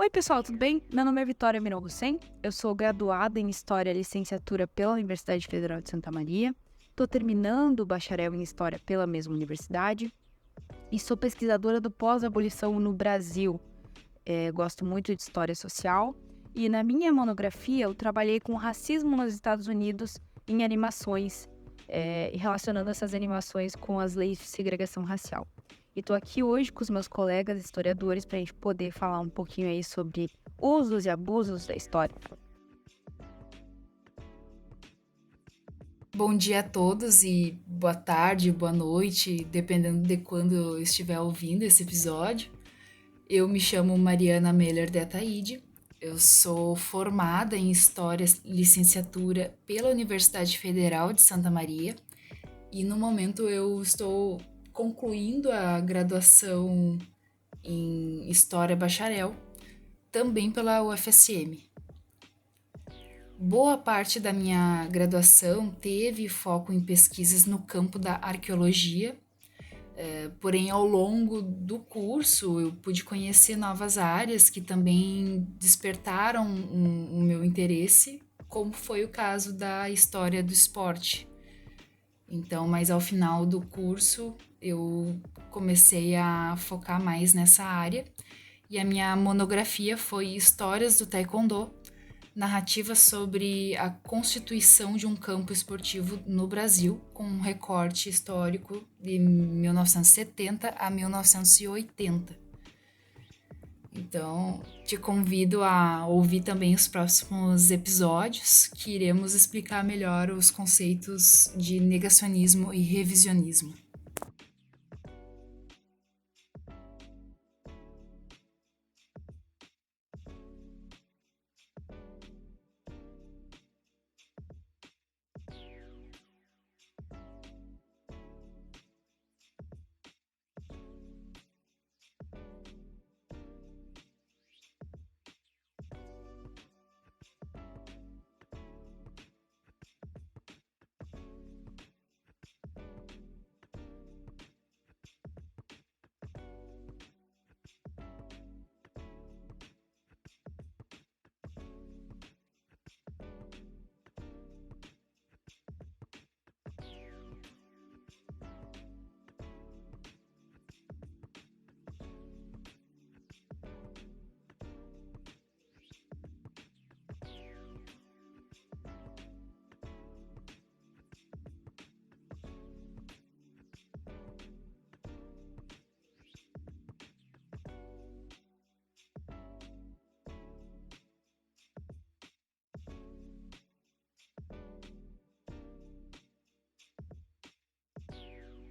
Oi, pessoal, tudo bem? Meu nome é Vitória Mirão Hussein, eu sou graduada em História e Licenciatura pela Universidade Federal de Santa Maria, estou terminando o bacharel em História pela mesma universidade e sou pesquisadora do pós-abolição no Brasil. Gosto muito de História Social e na minha monografia eu trabalhei com o racismo nos Estados Unidos em animações, e relacionando essas animações com as leis de segregação racial. E estou aqui hoje com os meus colegas historiadores para a gente poder falar um pouquinho aí sobre usos e abusos da história. Bom dia a todos e boa tarde, boa noite, dependendo de quando eu estiver ouvindo esse episódio. Eu me chamo Mariana Meller de Ataíde, eu sou formada em História Licenciatura pela Universidade Federal de Santa Maria e no momento eu estou concluindo a graduação em História Bacharel, também pela UFSM. Boa parte da minha graduação teve foco em pesquisas no campo da arqueologia, porém, ao longo do curso, eu pude conhecer novas áreas que também despertaram o meu interesse, como foi o caso da história do esporte. Então, mas ao final do curso, eu comecei a focar mais nessa área e a minha monografia foi Histórias do Taekwondo, narrativa sobre a constituição de um campo esportivo no Brasil, com um recorte histórico de 1970 a 1980. Então, te convido a ouvir também os próximos episódios, que iremos explicar melhor os conceitos de negacionismo e revisionismo.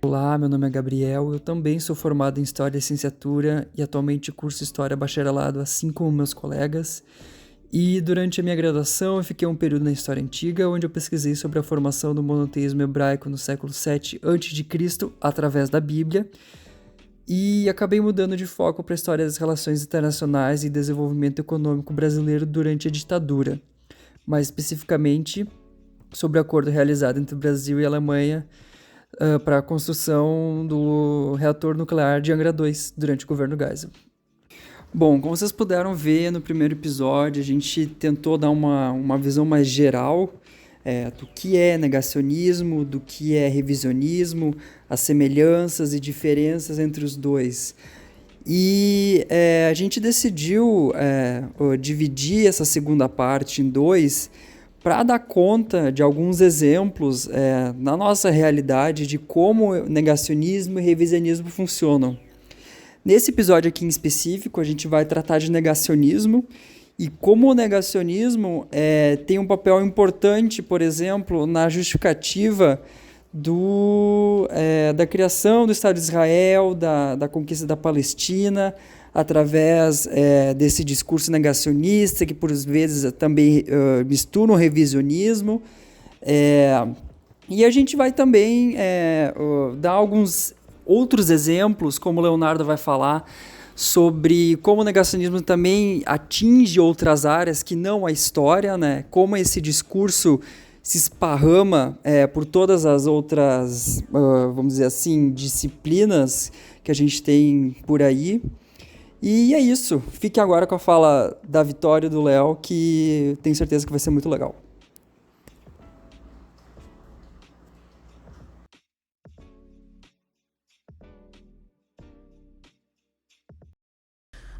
Olá, meu nome é Gabriel, eu também sou formado em História e Licenciatura e atualmente curso História Bacharelado, assim como meus colegas. E durante a minha graduação eu fiquei um período na História Antiga, onde eu pesquisei sobre a formação do monoteísmo hebraico no século VII a.C. através da Bíblia. E acabei mudando de foco para a história das relações internacionais e desenvolvimento econômico brasileiro durante a ditadura. Mais especificamente sobre o acordo realizado entre o Brasil e a Alemanha para a construção do reator nuclear de Angra 2 durante o governo Geisel. Bom, como vocês puderam ver no primeiro episódio, a gente tentou dar uma visão mais geral do que é negacionismo, do que é revisionismo, as semelhanças e diferenças entre os dois. E a gente decidiu dividir essa segunda parte em dois para dar conta de alguns exemplos na nossa realidade de como negacionismo e revisionismo funcionam. Nesse episódio aqui em específico, a gente vai tratar de negacionismo e como o negacionismo tem um papel importante, por exemplo, na justificativa da criação do Estado de Israel, da conquista da Palestina, através desse discurso negacionista, que por vezes também mistura o revisionismo. E a gente vai também dar alguns outros exemplos, como o Leonardo vai falar, sobre como o negacionismo também atinge outras áreas que não a história, né? Como esse discurso se esparrama por todas as outras, vamos dizer assim, disciplinas que a gente tem por aí. E é isso. Fique agora com a fala da Vitória e do Léo, que tenho certeza que vai ser muito legal.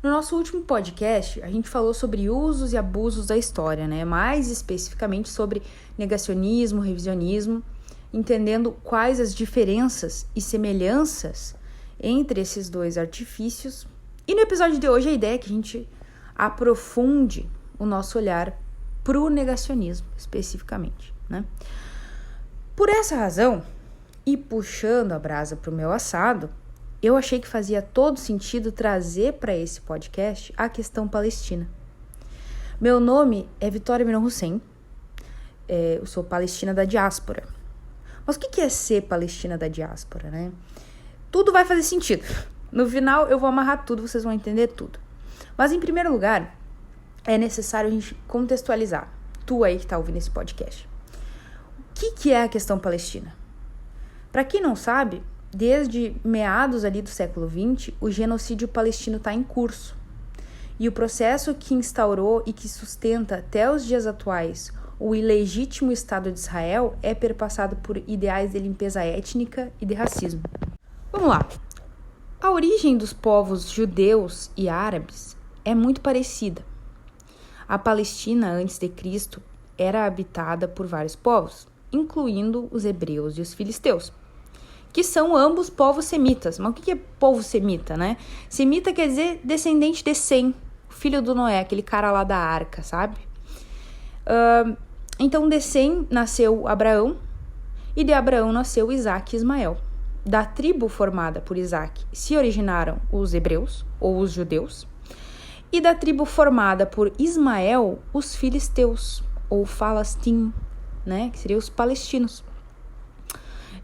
No nosso último podcast, a gente falou sobre usos e abusos da história, né? Mais especificamente sobre negacionismo, revisionismo, entendendo quais as diferenças e semelhanças entre esses dois artifícios. E no episódio de hoje a ideia é que a gente aprofunde o nosso olhar para o negacionismo, especificamente, né? Por essa razão, e puxando a brasa para o meu assado, eu achei que fazia todo sentido trazer para esse podcast a questão palestina. Meu nome é Vitória Miron Hussein, eu sou palestina da diáspora. Mas o que é ser palestina da diáspora, né? Tudo vai fazer sentido. No final eu vou amarrar tudo, vocês vão entender tudo. Mas em primeiro lugar, é necessário a gente contextualizar. Tu aí que tá ouvindo esse podcast. O que é a questão palestina? Para quem não sabe, desde meados ali do século XX, o genocídio palestino está em curso. E o processo que instaurou e que sustenta até os dias atuais o ilegítimo Estado de Israel é perpassado por ideais de limpeza étnica e de racismo. Vamos lá. A origem dos povos judeus e árabes é muito parecida. A Palestina, antes de Cristo, era habitada por vários povos, incluindo os hebreus e os filisteus, que são ambos povos semitas. Mas o que é povo semita, né? Semita quer dizer descendente de Sem, filho do Noé, aquele cara lá da arca, sabe? Então, de Sem nasceu Abraão, e de Abraão nasceu Isaac e Ismael. Da tribo formada por Isaac se originaram os hebreus, ou os judeus, e da tribo formada por Ismael, os filisteus, ou falastim, né? Que seriam os palestinos.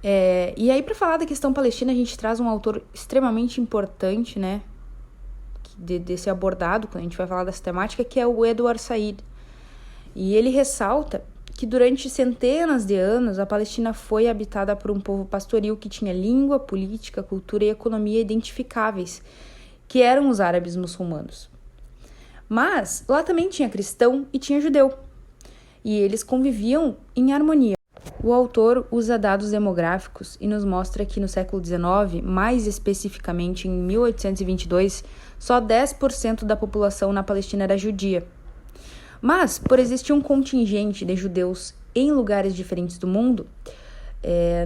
E aí, para falar da questão palestina, a gente traz um autor extremamente importante, né, de ser abordado quando a gente vai falar dessa temática, que é o Edward Said. E ele ressalta que durante centenas de anos a Palestina foi habitada por um povo pastoril que tinha língua, política, cultura e economia identificáveis, que eram os árabes muçulmanos. Mas lá também tinha cristão e tinha judeu, e eles conviviam em harmonia. O autor usa dados demográficos e nos mostra que no século XIX, mais especificamente em 1822, só 10% da população na Palestina era judia. Mas, por existir um contingente de judeus em lugares diferentes do mundo,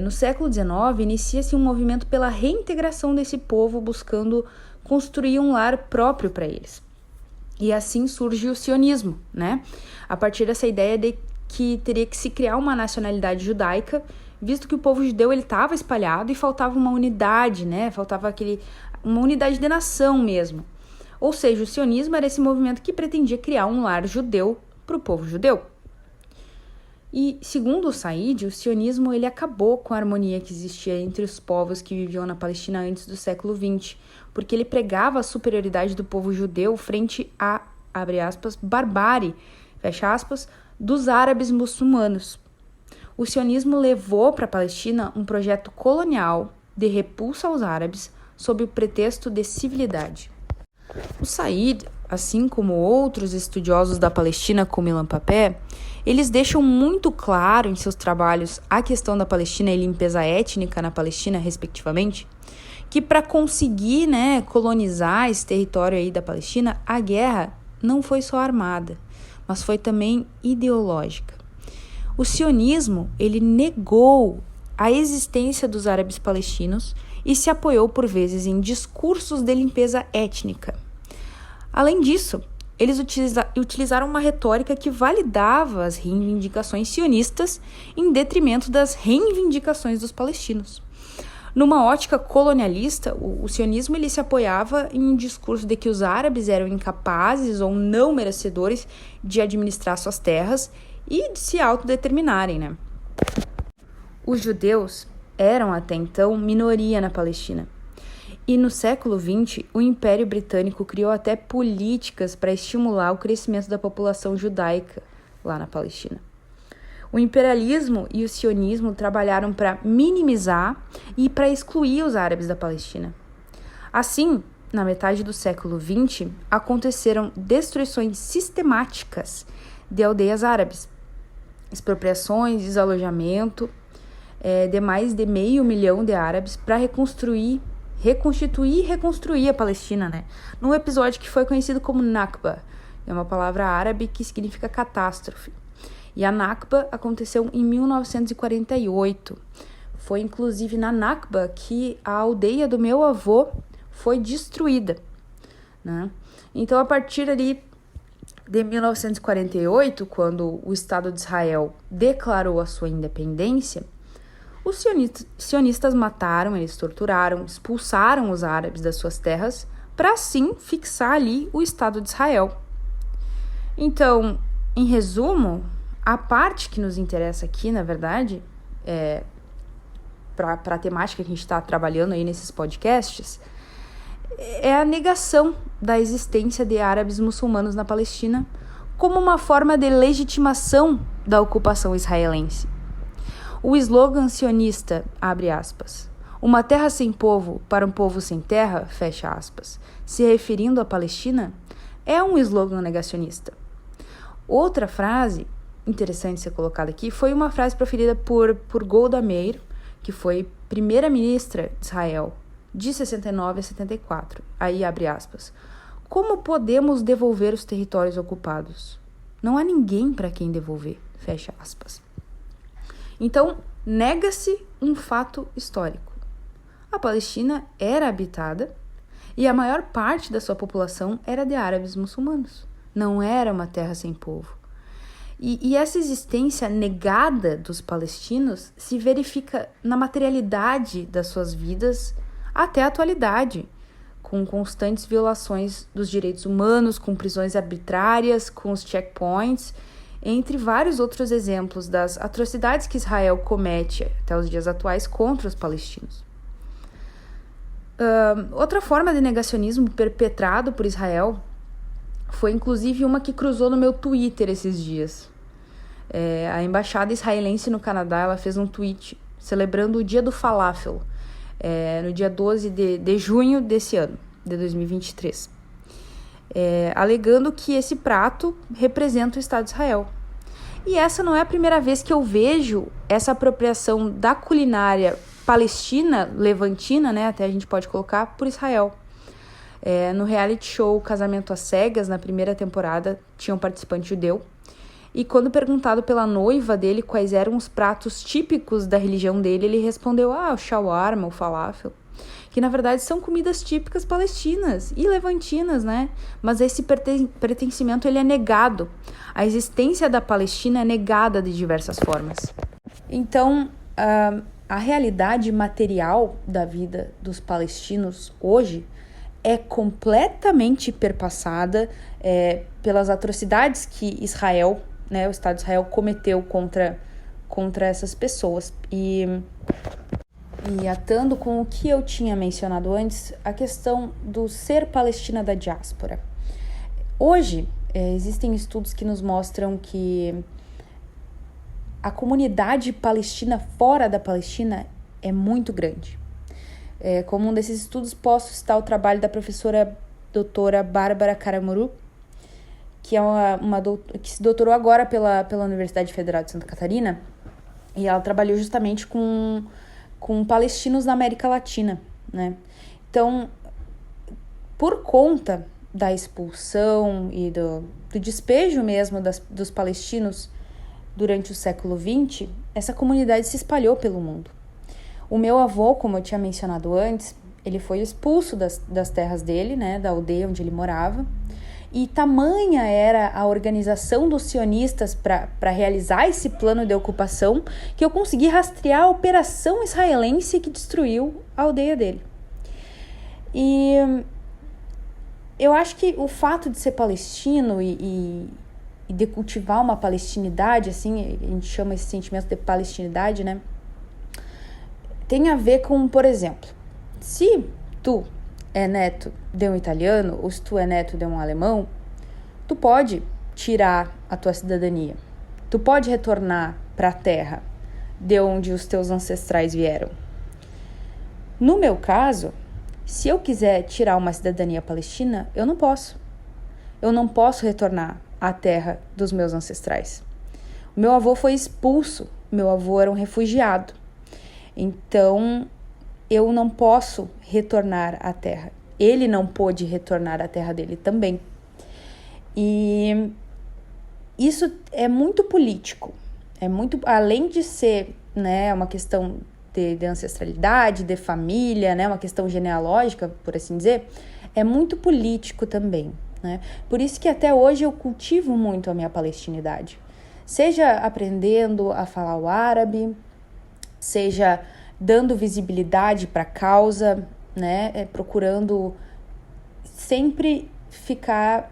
no século XIX inicia-se um movimento pela reintegração desse povo, buscando construir um lar próprio para eles. E assim surge o sionismo, né? A partir dessa ideia de que teria que se criar uma nacionalidade judaica, visto que o povo judeu estava espalhado e faltava uma unidade, né? Faltava uma unidade de nação mesmo. Ou seja, o sionismo era esse movimento que pretendia criar um lar judeu para o povo judeu. E, segundo o Said, o sionismo ele acabou com a harmonia que existia entre os povos que viviam na Palestina antes do século XX, porque ele pregava a superioridade do povo judeu frente a, abre aspas, barbárie, fecha aspas, dos árabes muçulmanos. O sionismo levou para a Palestina um projeto colonial de repulsa aos árabes sob o pretexto de civilidade. O Said, assim como outros estudiosos da Palestina como Ilan Papé, eles deixam muito claro em seus trabalhos a questão da Palestina e limpeza étnica na Palestina, respectivamente, que para conseguir, colonizar esse território aí da Palestina, a guerra não foi só armada, mas foi também ideológica. O sionismo, ele negou a existência dos árabes palestinos e se apoiou por vezes em discursos de limpeza étnica. Além disso, eles utilizaram uma retórica que validava as reivindicações sionistas em detrimento das reivindicações dos palestinos. Numa ótica colonialista, o sionismo ele se apoiava em um discurso de que os árabes eram incapazes ou não merecedores de administrar suas terras e de se autodeterminarem, né? Os judeus eram até então minoria na Palestina. E no século XX, o Império Britânico criou até políticas para estimular o crescimento da população judaica lá na Palestina. O imperialismo e o sionismo trabalharam para minimizar e para excluir os árabes da Palestina. Assim, na metade do século XX, aconteceram destruições sistemáticas de aldeias árabes, expropriações, desalojamento de mais de 500 mil de árabes para reconstituir e reconstruir a Palestina, né? Num episódio que foi conhecido como Nakba, é uma palavra árabe que significa catástrofe. E a Nakba aconteceu em 1948. Foi inclusive na Nakba que a aldeia do meu avô foi destruída, né? Então, a partir ali de 1948, quando o Estado de Israel declarou a sua independência, os sionistas mataram, eles torturaram, expulsaram os árabes das suas terras para, assim, fixar ali o Estado de Israel. Então, em resumo, a parte que nos interessa aqui, na verdade, para a temática que a gente está trabalhando aí nesses podcasts, é a negação da existência de árabes muçulmanos na Palestina como uma forma de legitimação da ocupação israelense. O slogan sionista, abre aspas, uma terra sem povo para um povo sem terra, fecha aspas, se referindo à Palestina, é um slogan negacionista. Outra frase interessante ser colocada aqui foi uma frase proferida por Golda Meir, que foi primeira-ministra de Israel, de 69 a 74. Aí, abre aspas, como podemos devolver os territórios ocupados? Não há ninguém para quem devolver, fecha aspas. Então, nega-se um fato histórico. A Palestina era habitada e a maior parte da sua população era de árabes muçulmanos. Não era uma terra sem povo. E essa existência negada dos palestinos se verifica na materialidade das suas vidas até a atualidade, com constantes violações dos direitos humanos, com prisões arbitrárias, com os checkpoints, entre vários outros exemplos das atrocidades que Israel comete até os dias atuais contra os palestinos. Outra forma de negacionismo perpetrado por Israel foi inclusive uma que cruzou no meu Twitter esses dias. A embaixada israelense no Canadá, ela fez um tweet celebrando o Dia do Falafel, no dia 12 de junho desse ano, de 2023. Alegando que esse prato representa o Estado de Israel. E essa não é a primeira vez que eu vejo essa apropriação da culinária palestina, levantina, né, até a gente pode colocar, por Israel. No reality show Casamento às Cegas, na primeira temporada, tinha um participante judeu. E quando perguntado pela noiva dele quais eram os pratos típicos da religião dele, ele respondeu, o shawarma, o falafel, que na verdade são comidas típicas palestinas e levantinas, né? Mas esse pertencimento ele é negado. A existência da Palestina é negada de diversas formas. Então, a realidade material da vida dos palestinos hoje é completamente perpassada pelas atrocidades que Israel, né, o Estado de Israel cometeu contra essas pessoas. E atando com o que eu tinha mencionado antes, a questão do ser palestina da diáspora. Hoje, existem estudos que nos mostram que a comunidade palestina fora da Palestina é muito grande. Como um desses estudos, posso citar o trabalho da professora doutora Bárbara Karamuru, que que se doutorou agora pela Universidade Federal de Santa Catarina, e ela trabalhou justamente com palestinos na América Latina, né? Então, por conta da expulsão e do despejo mesmo dos palestinos durante o século XX, essa comunidade se espalhou pelo mundo. O meu avô, como eu tinha mencionado antes, ele foi expulso das terras dele, né, da aldeia onde ele morava, e tamanha era a organização dos sionistas para realizar esse plano de ocupação que eu consegui rastrear a operação israelense que destruiu a aldeia dele. E eu acho que o fato de ser palestino e de cultivar uma palestinidade, assim, a gente chama esse sentimento de palestinidade, né? Tem a ver com, por exemplo, se tu é neto de um italiano ou se tu é neto de um alemão, tu pode tirar a tua cidadania. Tu pode retornar para a terra de onde os teus ancestrais vieram. No meu caso, Se eu quiser tirar uma cidadania palestina, eu não posso. Eu não posso retornar à terra dos meus ancestrais. O meu avô foi expulso, meu avô era um refugiado. Então, eu não posso retornar à terra. Ele não pôde retornar à terra dele também. E isso é muito político. É muito, além de ser, né, uma questão de ancestralidade, de família, né, uma questão genealógica, por assim dizer, é muito político também, né? Por isso que até hoje eu cultivo muito a minha palestinidade. Seja aprendendo a falar o árabe, seja dando visibilidade para a causa, né, procurando sempre ficar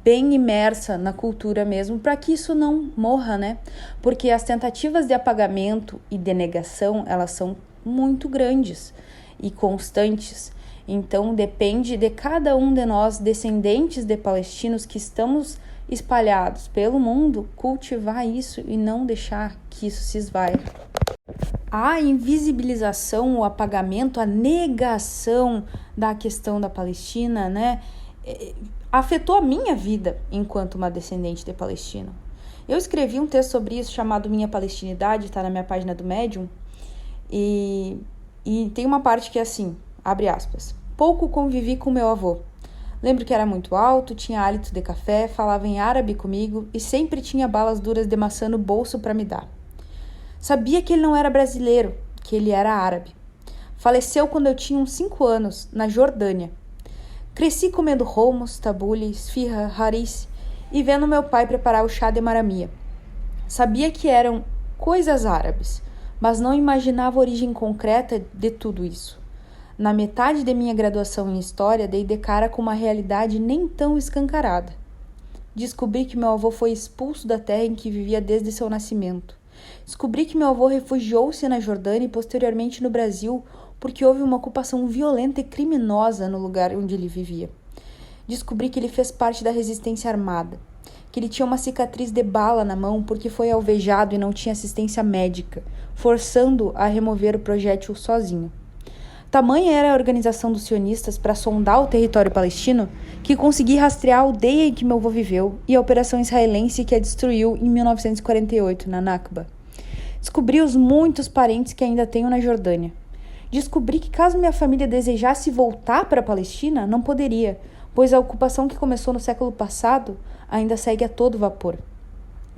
bem imersa na cultura mesmo, para que isso não morra, né? Porque as tentativas de apagamento e de negação, elas são muito grandes e constantes. Então, depende de cada um de nós, descendentes de palestinos que estamos espalhados pelo mundo, cultivar isso e não deixar que isso se esvaia. A invisibilização, o apagamento, a negação da questão da Palestina, né, afetou a minha vida enquanto uma descendente de palestino. Eu escrevi um texto sobre isso chamado Minha Palestinidade, está na minha página do Medium, e tem uma parte que é assim, abre aspas, pouco convivi com meu avô. Lembro que era muito alto, tinha hálito de café, falava em árabe comigo e sempre tinha balas duras de maçã no bolso para me dar. Sabia que ele não era brasileiro, que ele era árabe. Faleceu quando eu tinha uns 5 anos, na Jordânia. Cresci comendo hummus, tabule, esfirra, haris e vendo meu pai preparar o chá de maramia. Sabia que eram coisas árabes, mas não imaginava a origem concreta de tudo isso. Na metade de minha graduação em História, dei de cara com uma realidade nem tão escancarada. Descobri que meu avô foi expulso da terra em que vivia desde seu nascimento. Descobri que meu avô refugiou-se na Jordânia e posteriormente no Brasil porque houve uma ocupação violenta e criminosa no lugar onde ele vivia. Descobri que ele fez parte da resistência armada, que ele tinha uma cicatriz de bala na mão porque foi alvejado e não tinha assistência médica, forçando a remover o projétil sozinho. Tamanha era a organização dos sionistas para sondar o território palestino que consegui rastrear a aldeia em que meu avô viveu e a operação israelense que a destruiu em 1948, na Nakba. Descobri os muitos parentes que ainda tenho na Jordânia. Descobri que caso minha família desejasse voltar para a Palestina, não poderia, pois a ocupação que começou no século passado ainda segue a todo vapor.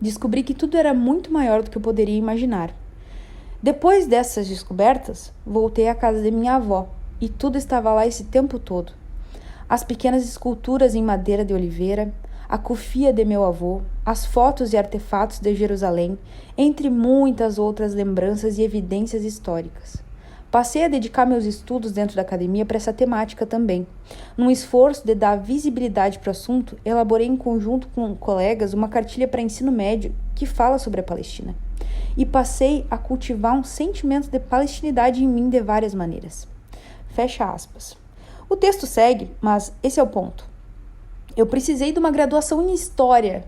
Descobri que tudo era muito maior do que eu poderia imaginar. Depois dessas descobertas, voltei à casa de minha avó e tudo estava lá esse tempo todo. As pequenas esculturas em madeira de oliveira, a cufia de meu avô, as fotos e artefatos de Jerusalém, entre muitas outras lembranças e evidências históricas. Passei a dedicar meus estudos dentro da academia para essa temática também. Num esforço de dar visibilidade para o assunto, elaborei em conjunto com colegas uma cartilha para ensino médio que fala sobre a Palestina. E passei a cultivar um sentimento de palestinidade em mim de várias maneiras. Fecha aspas. O texto segue, mas esse é o ponto. Eu precisei de uma graduação em História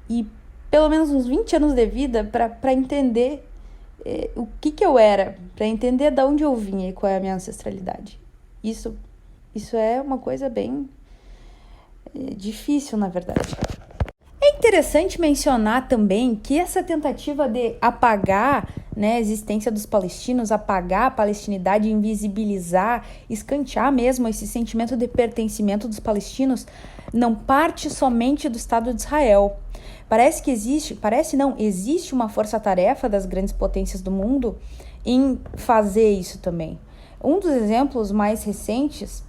e pelo menos uns 20 anos de vida para entender o que eu era, para entender de onde eu vinha e qual é a minha ancestralidade. Isso é uma coisa bem difícil, na verdade. É interessante mencionar também que essa tentativa de apagar, né, a existência dos palestinos, apagar a palestinidade, invisibilizar, escantear mesmo esse sentimento de pertencimento dos palestinos, não parte somente do Estado de Israel. Existe uma força-tarefa das grandes potências do mundo em fazer isso também. Um dos exemplos mais recentes,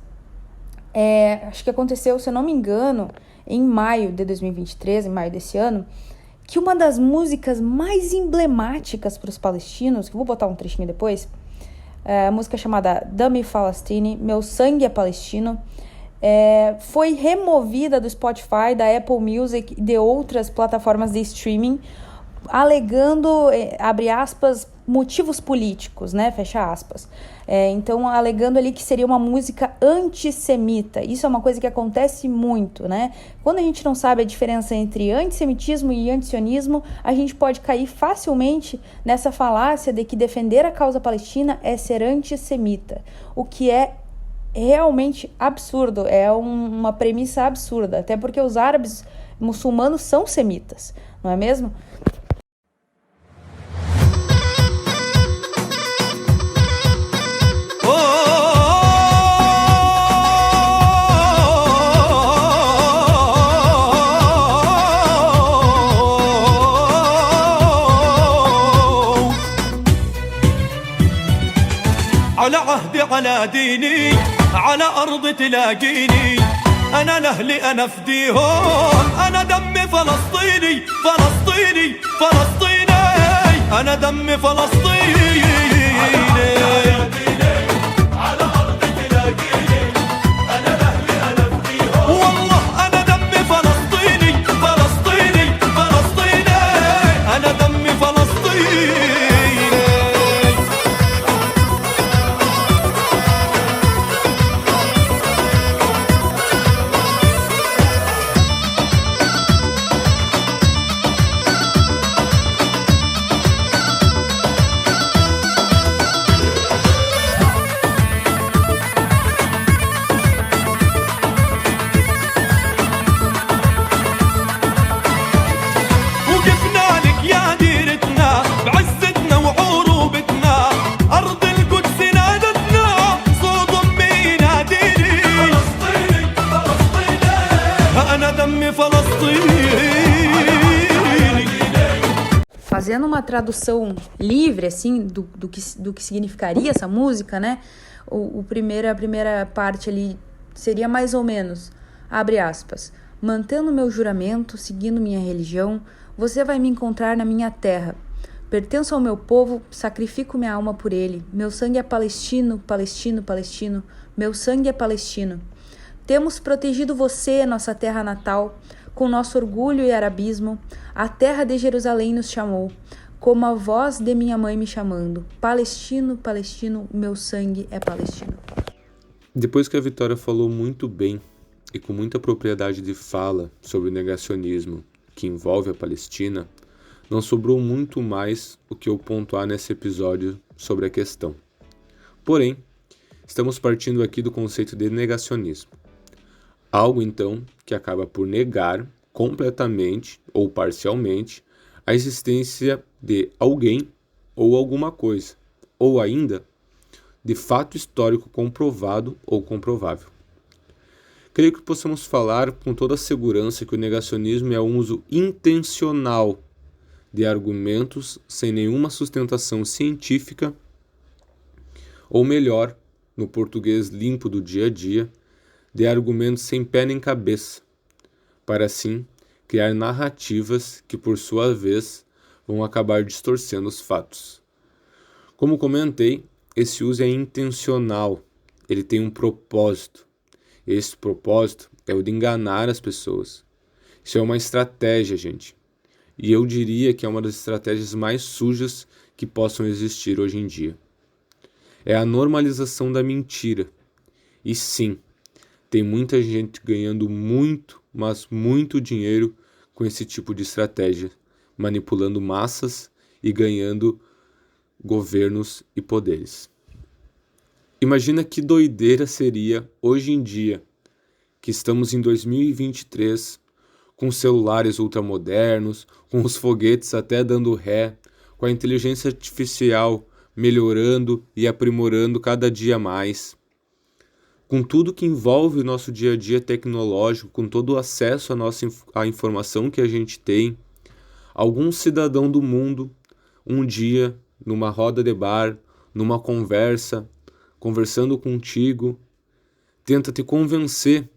acho que aconteceu, se eu não me engano, em maio de 2023, em maio desse ano, que uma das músicas mais emblemáticas para os palestinos, que eu vou botar um trechinho depois, a música chamada Dami Falastini, Meu Sangue é Palestino, foi removida do Spotify, da Apple Music e de outras plataformas de streaming, alegando, abre aspas, motivos políticos, né, fecha aspas. Então, alegando ali que seria uma música antissemita. Isso é uma coisa que acontece muito, né? Quando a gente não sabe a diferença entre antissemitismo e antisionismo, a gente pode cair facilmente nessa falácia de que defender a causa palestina é ser antissemita, o que é realmente absurdo, é uma premissa absurda, até porque os árabes muçulmanos são semitas, não é mesmo? على عهدي على ديني على أرض تلاقيني أنا لأهلي أنا فديهم أنا دمي فلسطيني فلسطيني فلسطيني أنا دمي فلسطيني على أرض تلاقيني أنا لأهلي أنا فديهم والله أنا دمي فلسطيني فلسطيني فلسطيني أنا دمي فلسطيني Fazendo uma tradução livre, assim, do que significaria essa música, né? A primeira parte ali seria mais ou menos, abre aspas, mantendo meu juramento, seguindo minha religião, você vai me encontrar na minha terra. Pertenço ao meu povo, sacrifico minha alma por ele. Meu sangue é palestino, palestino, palestino. Meu sangue é palestino. Temos protegido você, nossa terra natal, com nosso orgulho e arabismo. A terra de Jerusalém nos chamou, como a voz de minha mãe me chamando. Palestino, palestino, meu sangue é palestino. Depois que a Vitória falou muito bem e com muita propriedade de fala sobre o negacionismo que envolve a Palestina, não sobrou muito mais o que eu pontuar nesse episódio sobre a questão. Porém, estamos partindo aqui do conceito de negacionismo. Algo, então, que acaba por negar completamente ou parcialmente a existência de alguém ou alguma coisa, ou ainda de fato histórico comprovado ou comprovável. Creio que possamos falar com toda segurança que o negacionismo é um uso intencional de argumentos sem nenhuma sustentação científica, ou melhor, no português limpo do dia a dia, de argumentos sem pé nem cabeça, para assim criar narrativas que, por sua vez, vão acabar distorcendo os fatos. Como comentei, esse uso é intencional, ele tem um propósito. Esse propósito é o de enganar as pessoas. Isso é uma estratégia, gente. E eu diria que é uma das estratégias mais sujas que possam existir hoje em dia. É a normalização da mentira. E sim, tem muita gente ganhando muito, mas muito dinheiro com esse tipo de estratégia, manipulando massas e ganhando governos e poderes. Imagina que doideira seria hoje em dia, que estamos em 2023, com celulares ultramodernos, com os foguetes até dando ré, com a inteligência artificial melhorando e aprimorando cada dia mais, com tudo que envolve o nosso dia a dia tecnológico, com todo o acesso à informação que a gente tem, algum cidadão do mundo, um dia, numa roda de bar, numa conversando contigo, tenta te convencer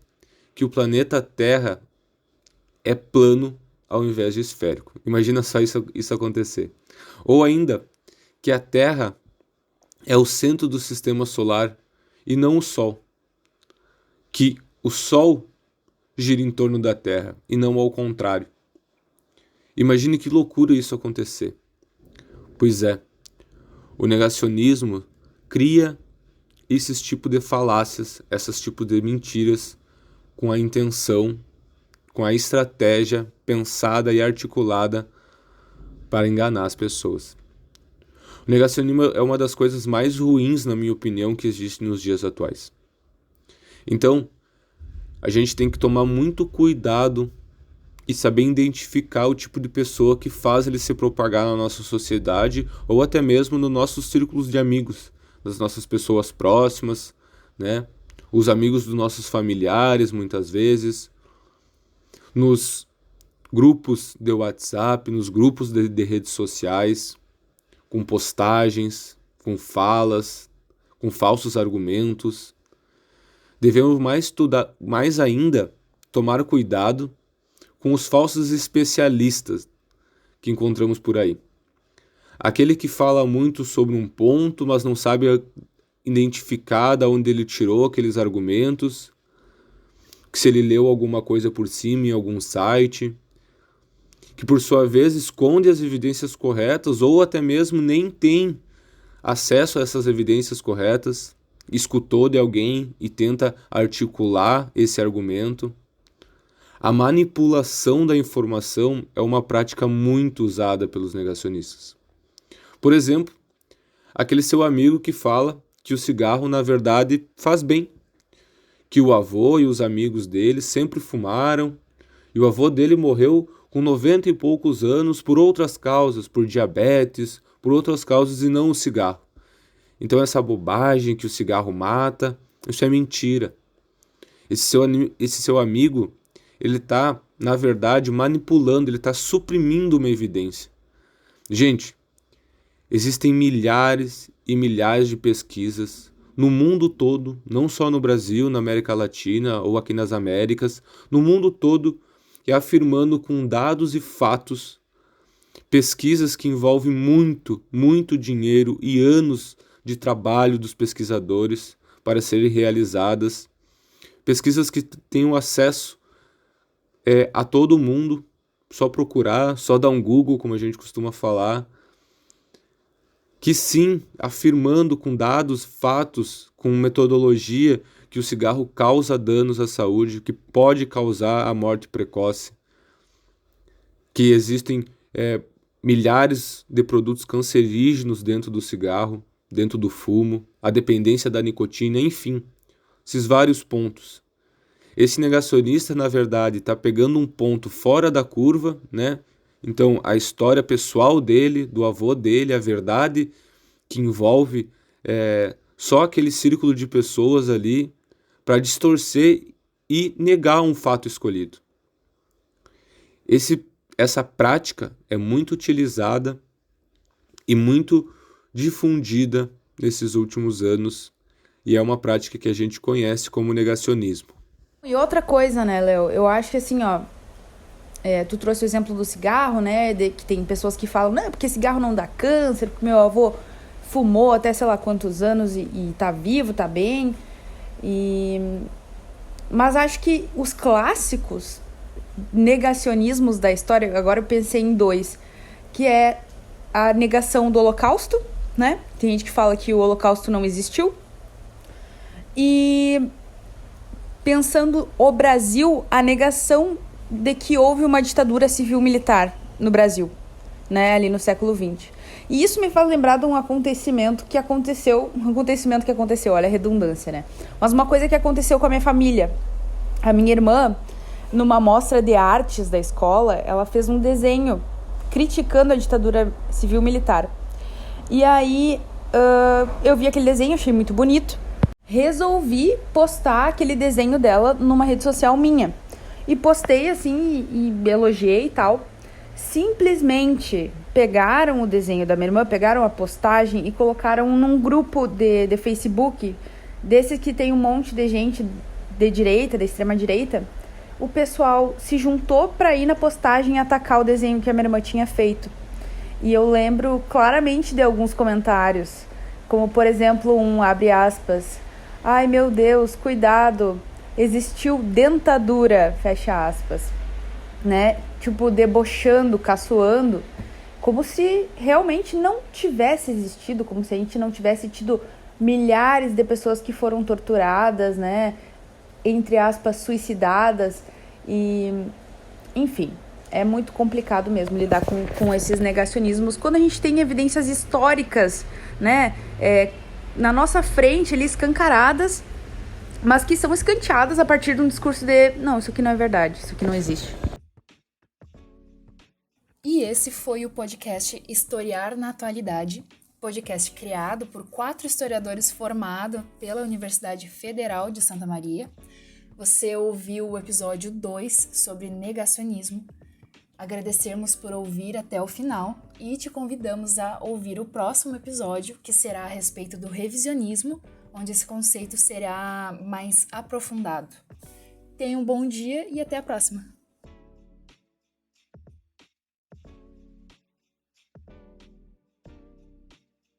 que o planeta Terra é plano ao invés de esférico. Imagina só isso acontecer. Ou ainda, que a Terra é o centro do sistema solar e não o Sol. Que o Sol gira em torno da Terra e não ao contrário. Imagine que loucura isso acontecer. Pois é, o negacionismo cria esses tipos de falácias, esses tipos de mentiras com a intenção, com a estratégia pensada e articulada para enganar as pessoas. O negacionismo é uma das coisas mais ruins, na minha opinião, que existe nos dias atuais. Então, a gente tem que tomar muito cuidado e saber identificar o tipo de pessoa que faz ele se propagar na nossa sociedade ou até mesmo nos nossos círculos de amigos, das nossas pessoas próximas, né? Os amigos dos nossos familiares, muitas vezes, nos grupos de WhatsApp, nos grupos de redes sociais, com postagens, com falas, com falsos argumentos. Devemos mais ainda tomar cuidado com os falsos especialistas que encontramos por aí. Aquele que fala muito sobre um ponto, mas não sabe identificar de onde ele tirou aqueles argumentos, que se ele leu alguma coisa por cima em algum site, que por sua vez esconde as evidências corretas ou até mesmo nem tem acesso a essas evidências corretas, escutou de alguém e tenta articular esse argumento. A manipulação da informação é uma prática muito usada pelos negacionistas. Por exemplo, aquele seu amigo que fala que o cigarro, na verdade, faz bem, que o avô e os amigos dele sempre fumaram, e o avô dele morreu com 90 e poucos anos por outras causas, por diabetes, por outras causas e não o cigarro. Então essa bobagem que o cigarro mata, isso é mentira. Esse seu amigo, ele está, na verdade, manipulando, ele está suprimindo uma evidência. Gente, existem milhares e milhares de pesquisas no mundo todo, não só no Brasil, na América Latina ou aqui nas Américas, no mundo todo, e afirmando com dados e fatos, pesquisas que envolvem muito, muito dinheiro e anos de trabalho dos pesquisadores para serem realizadas, pesquisas que tenham acesso a todo mundo, só procurar, só dar um Google, como a gente costuma falar, que sim, afirmando com dados, fatos, com metodologia, que o cigarro causa danos à saúde, que pode causar a morte precoce, que existem milhares de produtos cancerígenos dentro do cigarro, dentro do fumo, a dependência da nicotina, enfim, esses vários pontos. Esse negacionista, na verdade, está pegando um ponto fora da curva, né? Então, a história pessoal dele, do avô dele, a verdade que envolve só aquele círculo de pessoas ali para distorcer e negar um fato escolhido. Essa prática é muito utilizada e muito difundida nesses últimos anos e é uma prática que a gente conhece como negacionismo. E outra coisa, né, Léo? Eu acho que assim, ó, tu trouxe o exemplo do cigarro, né, que tem pessoas que falam, não, porque cigarro não dá câncer, porque meu avô fumou até sei lá quantos anos e tá vivo, tá bem. Mas acho que os clássicos negacionismos da história, agora eu pensei em dois, que é a negação do Holocausto, né? Tem gente que fala que o Holocausto não existiu. E pensando o Brasil, a negação de que houve uma ditadura civil-militar no Brasil, né, ali no século XX. E isso me faz lembrar de um acontecimento que aconteceu, olha a redundância, né? Mas uma coisa que aconteceu com a minha família. A minha irmã, numa mostra de artes da escola, ela fez um desenho criticando a ditadura civil-militar. E aí eu vi aquele desenho, achei muito bonito. Resolvi postar aquele desenho dela numa rede social minha. E postei assim, e elogiei e tal. Simplesmente pegaram o desenho da minha irmã, pegaram a postagem e colocaram num grupo de Facebook, desses que tem um monte de gente de direita, da extrema direita. O pessoal se juntou para ir na postagem e atacar o desenho que a minha irmã tinha feito. E eu lembro claramente de alguns comentários, como por exemplo abre aspas, ai meu Deus, cuidado, existiu dentadura, fecha aspas, né? Tipo, debochando, caçoando, como se realmente não tivesse existido, como se a gente não tivesse tido milhares de pessoas que foram torturadas, né? Entre aspas, suicidadas. E, enfim, é muito complicado mesmo lidar com esses negacionismos quando a gente tem evidências históricas, né? Na nossa frente, ali escancaradas, mas que são escanteadas a partir de um discurso de não, isso aqui não é verdade, isso aqui não existe. E esse foi o podcast Historiar na Atualidade, podcast criado por 4 historiadores formados pela Universidade Federal de Santa Maria. Você ouviu o episódio 2 sobre negacionismo. Agradecemos por ouvir até o final e te convidamos a ouvir o próximo episódio, que será a respeito do revisionismo, onde esse conceito será mais aprofundado. Tenha um bom dia e até a próxima!